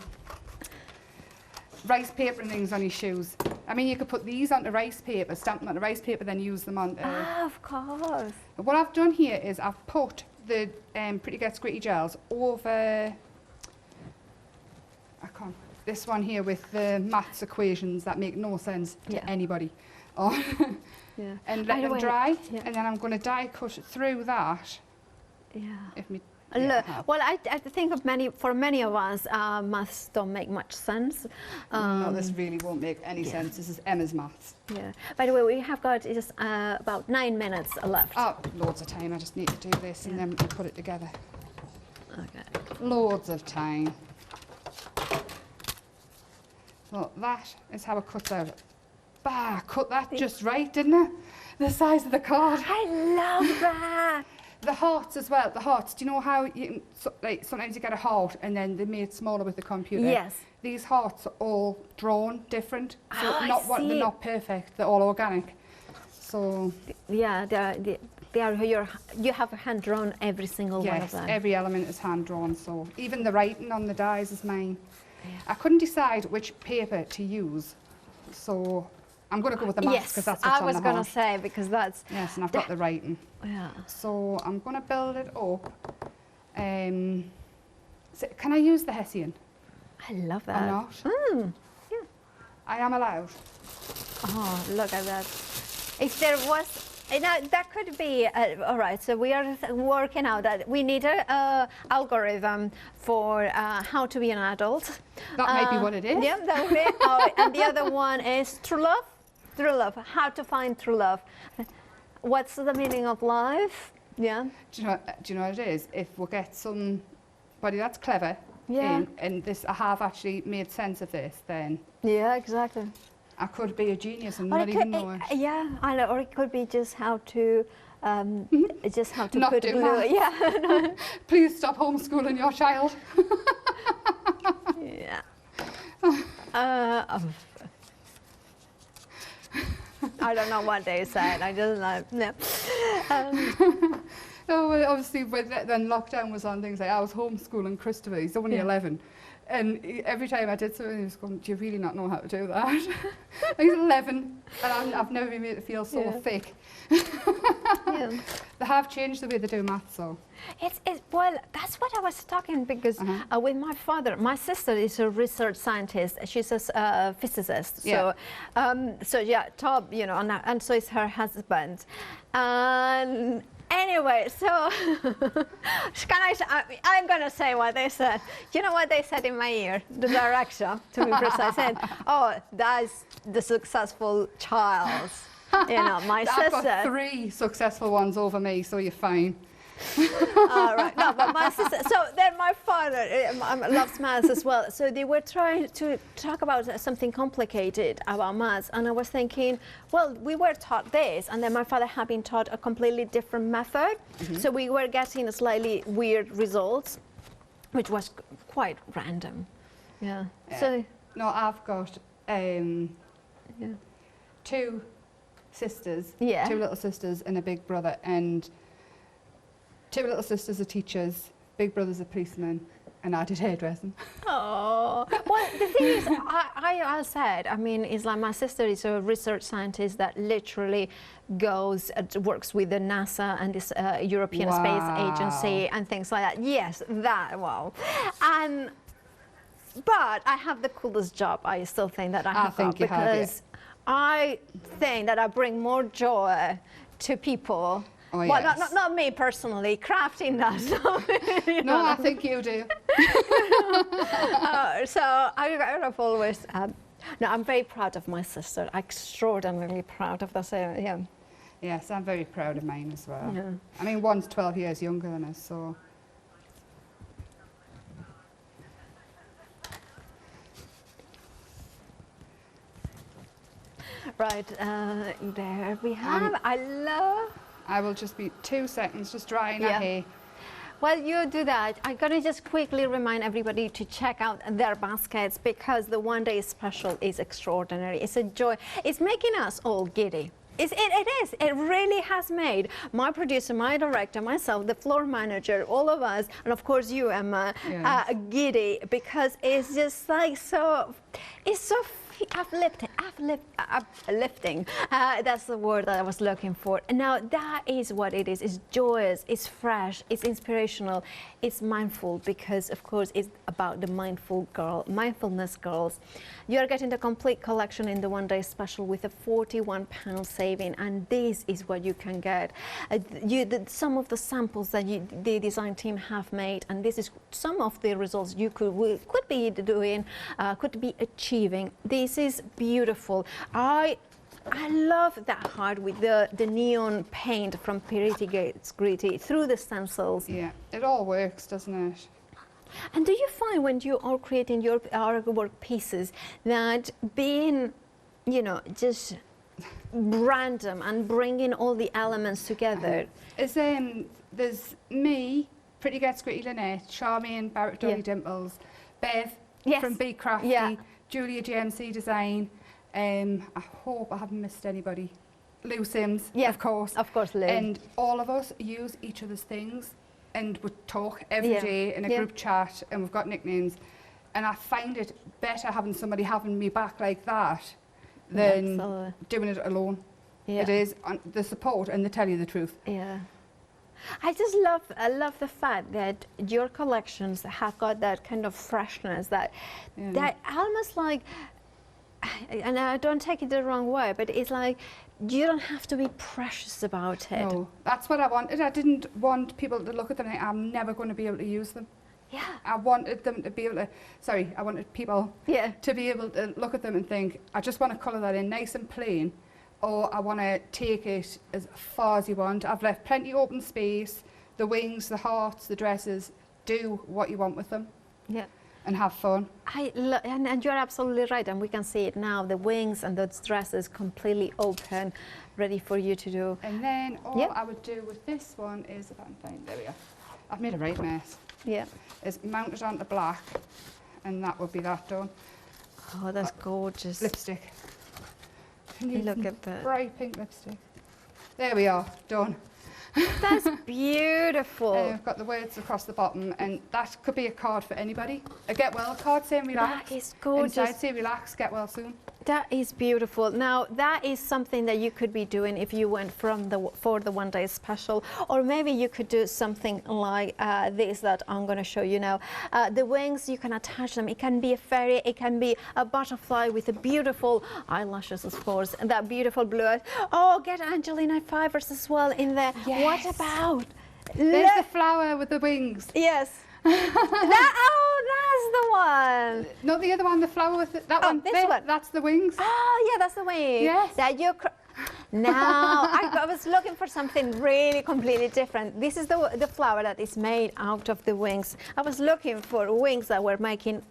paper and things on his shoes. I mean, you could put these onto rice paper, stamp them onto rice paper, then use them on.
Of course.
What I've done here is I've put the Pretty Gets Gritty gels over. This one here with the maths equations that make no sense to anybody. And let them dry, and then I'm going to die cut through that.
Well, I think for many of us, maths don't make much sense.
No, this really won't make any sense. This is Emma's maths.
Yeah. By the way, we have got just about 9 minutes left.
Oh, loads of time. I just need to do this and then we put it together.
Okay.
Loads of time. Well, that is how it cuts out. Bah, cut that just right, didn't it? The size of the card.
I love that.
The hearts as well. The hearts. Do you know how you can, sometimes you get a heart and then they're made smaller with the computer?
Yes.
These hearts are all drawn different. So
they're
not perfect. They're all organic. So
yeah, you have hand drawn every single one of them.
Yes, every element is hand drawn. So even the writing on the dies is mine. Yeah. I couldn't decide which paper to use, so I'm going to go with the maths because that's what's on the heart.
I was going to say because that's...
Yes, and I've got the writing.
Yeah.
So I'm going to build it up. So can I use the Hessian?
I love that.
Or not?
Yeah.
I am allowed.
Oh, look at that. If there was... that could be, all right, so we are working out that we need an algorithm for how to be an adult.
That might be what it is.
Yeah, that would be. And the other one is true love. True love, how to find true love. What's the meaning of life? Yeah.
Do you know what it is? If we get somebody that's clever in, and I have actually made sense of this, then...
Yeah, exactly.
I could be a genius and not even know it.
Yeah, I know. Or it could be just how to, just how to
not
put
do
glue.
maths.
Yeah.
Please stop homeschooling your child.
Yeah. I don't know what they said. I just like no.
No, well, obviously, when lockdown was on, things like I was homeschooling Christopher. He's only 11. And every time I did something, he was going, do you really not know how to do that? He's 11, and I've never been made to feel so thick. They have changed the way they do maths, so.
Well, that's what I was talking, because with my father, my sister is a research scientist. She's a physicist. So, top, and so is her husband. And anyway, so I'm going to say what they said. You know what they said in my ear? The direction, to be precise. Said, oh, that's the successful child. My sister.
I've got 3 successful ones over me, so you're fine.
Right. No, but my sister. So then my father loves maths as well. So they were trying to talk about something complicated about maths, and I was thinking, well, we were taught this, and then my father had been taught a completely different method. So we were getting slightly weird results, which was quite random. Yeah. So
no, I've got 2 sisters, 2 little sisters, and a big brother, and 2 little sisters are teachers, big brother's a policeman, and I did hairdressing. Oh,
well, the thing is, I said, it's like my sister is a research scientist that literally works with the NASA and this European Space Agency and things like that. Yes, wow. But I have the coolest job, I still think that I have got, because I think that I bring more joy to people.
Oh,
well, not me personally, crafting does.
No, I think you do.
So I've always, I'm very proud of my sister, extraordinarily proud of that.
Yes, I'm very proud of mine as well.
Yeah.
I mean, one's 12 years younger than us, so.
Right, there we have. I love.
I will just be 2 seconds, just drying
Yeah.
her hair.
While you do that, I'm going to just quickly remind everybody to check out their baskets, because the one day special is extraordinary. It's a joy. It's making us all giddy. It is. It really has made my producer, my director, myself, the floor manager, all of us, and of course you, Emma,
Yes.
giddy, because it's just like so. It's so uplifting. That's the word that I was looking for. Now that is what it is. It's joyous, it's fresh, it's inspirational, it's mindful, because of course it's about the Mindfulness Girls. You are getting the complete collection in the one day special with a £41 saving, and this is what you can get. Some of the samples that the design team have made, and this is some of the results you could be doing, could be achieving. This is beautiful. I love that heart with the neon paint from Pretty Gates Gritty through the stencils.
Yeah, it all works, doesn't it?
And do you find when you are creating your artwork pieces that being, you know, just random and bringing all the elements together?
It's, there's me, Pretty Gets Gritty Lynette, Charmaine, Barrett Dolly Dimples, Bev from Be Crafty, Julia GMC Design. I hope I haven't missed anybody. Lou Sims, of course.
Of course, Lou.
And all of us use each other's things, and we talk every day in a group chat, and we've got nicknames. And I find it better having somebody having me back like that than doing it alone. It is the support, and they tell you the truth.
Yeah. I love the fact that your collections have got that kind of freshness, that almost like, and I don't take it the wrong way, but it's like you don't have to be precious about it.
No, that's what I wanted. I didn't want people to look at them and think, I'm never going to be able to use them.
Yeah.
I wanted them to be able to, I wanted people to be able to look at them and think, I just want to colour that in nice and plain, or I want to take it as far as you want. I've left plenty open space, the wings, the hearts, the dresses, do what you want with them. Yeah. And have fun.
And you're absolutely right, and we can see it now, the wings and those dresses completely open, ready for you to do.
And then all I would do with this one is, if I can find, there we are. I've made a right mess.
Yeah.
Is mount it onto black, and that would be that done.
Oh, that's gorgeous.
Lipstick.
Look at that.
Bright pink lipstick. There we are, done.
That's beautiful.
I've got the words across the bottom, and that could be a card for anybody. A get well card saying relax.
That is gorgeous.
Inside say relax, get well soon.
That is beautiful. Now that is something that you could be doing if you went for the one day special, or maybe you could do something like this that I'm going to show you now. The wings, you can attach them. It can be a fairy, it can be a butterfly with a beautiful eyelashes, of course, and that beautiful blue eyes. Oh, get Angelina Fibers as well in there. Yes. What about?
There's the flower with the wings.
Yes. That's the one.
Not the other one, the flower with that one.
This one.
That's the wings.
Oh, yeah, that's the wings.
Yes.
That you. Now, I was looking for something really completely different. This is the flower that is made out of the wings. I was looking for wings that were making.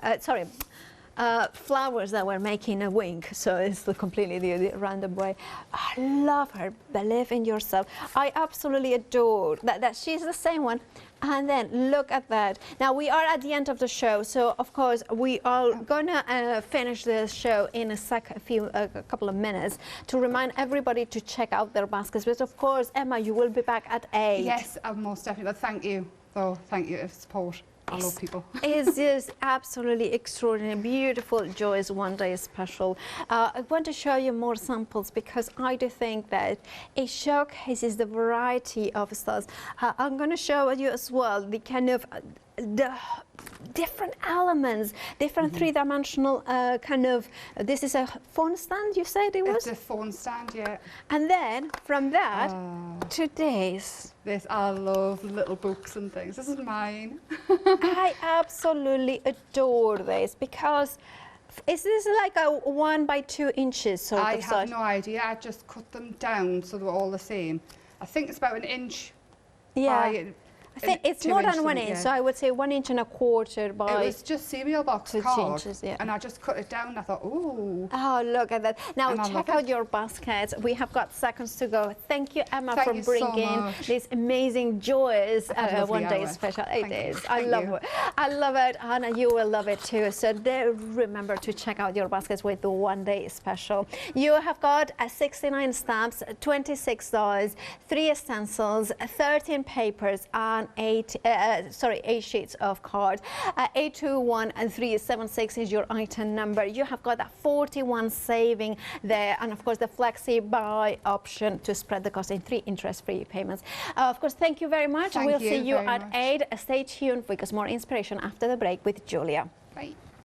Flowers that were making a wing, so it's completely the random way. I love her. Believe in yourself. I absolutely adore that she's the same one. And then look at that. Now we are at the end of the show, so of course we are gonna finish the show in a couple of minutes to remind everybody to check out their baskets. But of course, Emma, you will be back at 8.
Yes, most definitely. But thank you. So thank you for support. I love people.
It's just absolutely extraordinary, beautiful, joyous one day special. I want to show you more samples because I do think that it showcases the variety of styles. I'm going to show you as well the kind of the different elements, different three-dimensional kind of. This is a phone stand, you said it was?
It's a phone stand, yeah.
And then from that to this.
I love little books and things. This is mine.
I absolutely adore this because Is this like a 1 by 2 inches sort
I
of
have
size?
no idea. I just cut them down so they were all the same. I think it's about an inch.
Yeah.
By
I think it's
2
more
inch
than 1
something,
inch,
yeah.
so I would say 1.25 inches by.
It was just cereal box
2
card,
inches, yeah.
and I just cut it down. And I thought, ooh.
Oh, look at that. Now
And I
check
love
out
it.
your baskets. We have got seconds to go. Thank you, Emma,
Thank
for
you so
bringing
much.
these amazing joys.
I've had a lovely
One day
hour.
special.
Thank
It
you.
is. I
Thank
love
you.
it. I love it. Anna, you will love it too. So there, remember to check out your baskets with the one day special. You have got 69 stamps, $26, 3 stencils, 13 papers, and 8 sheets of card. 821376 is your item number. You have got that 41 saving there, and of course the flexi buy option to spread the cost in 3 interest-free payments. Of course, thank you very much.
Thank
We'll
you
see you
very
at
much.
8. Stay tuned because more inspiration after the break with Julia.
Bye.